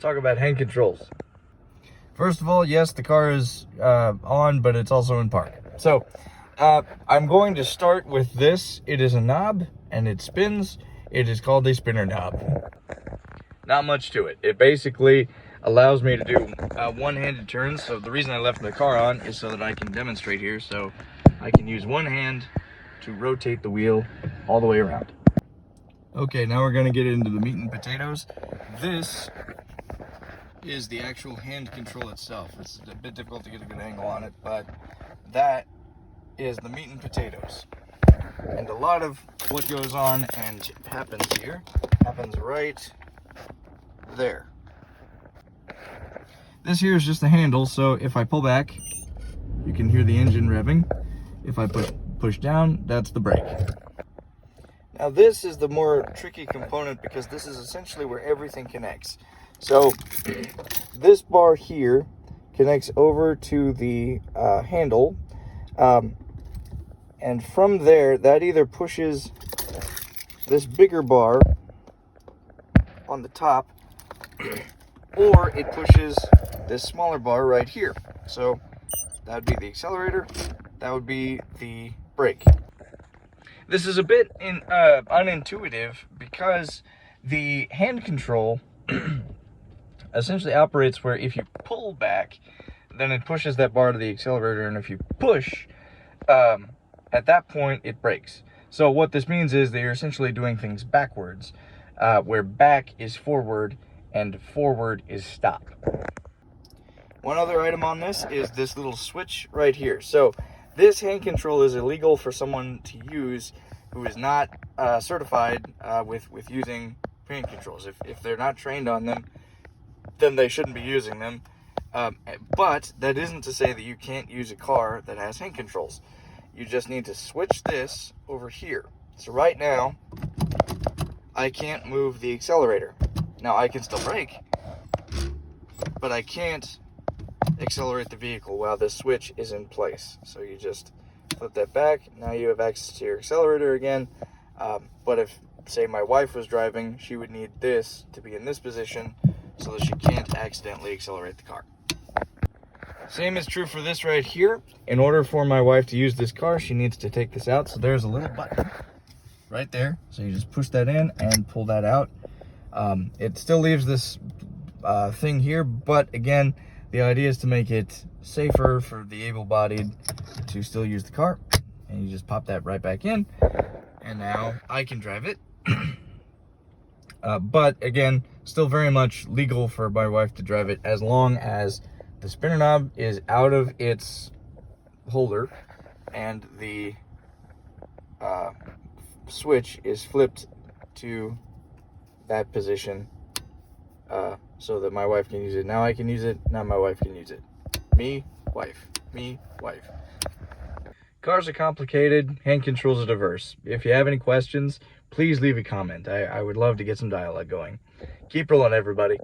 talk about hand controls. First of all, yes, the car is on, but it's also in park. So I'm going to start with this. It is a knob and it spins. It is called a spinner knob. Not much to it. It basically allows me to do one-handed turns. So the reason I left the car on is so that I can demonstrate here. So I can use one hand to rotate the wheel all the way around. Okay, now we're gonna get into the meat and potatoes. This is the actual hand control itself. It's a bit difficult to get a good angle on it, but that is the meat and potatoes. And a lot of what goes on and happens here happens right there. This here is just the handle, so if I pull back, you can hear the engine revving. If I push down, that's the brake. Now this is the more tricky component because this is essentially where everything connects. So this bar here connects over to the handle, and from there that either pushes this bigger bar on the top or it pushes this smaller bar right here. So that would be the accelerator, that would be the brake. This is a bit unintuitive because the hand control essentially operates where if you pull back, then it pushes that bar to the accelerator, and if you push, at that point it brakes. So what this means is that you're essentially doing things backwards, where back is forward and forward is stop. One other item on this is this little switch right here. So this hand control is illegal for someone to use who is not certified with using hand controls. If they're not trained on them, then they shouldn't be using them. But that isn't to say that you can't use a car that has hand controls. You just need to switch this over here. So right now, I can't move the accelerator. Now I can still brake, but I can't accelerate the vehicle while this switch is in place. So you just flip that back. Now you have access to your accelerator again. But if, say, my wife was driving, she would need this to be in this position so that she can't accidentally accelerate the car. Same is true for this right here. In order for my wife to use this car, she needs to take this out. So there's a little button right there. So you just push that in and pull that out. It still leaves this thing here, but again, the idea is to make it safer for the able-bodied to still use the car. And you just pop that right back in, and now I can drive it. But again, still very much legal for my wife to drive it as long as the spinner knob is out of its holder and the switch is flipped to that position, so that my wife can use it. Now I can use it, now my wife can use it. Me, wife. Me, wife. Cars are complicated, hand controls are diverse. If you have any questions, please leave a comment. I would love to get some dialogue going. Keep rolling, everybody.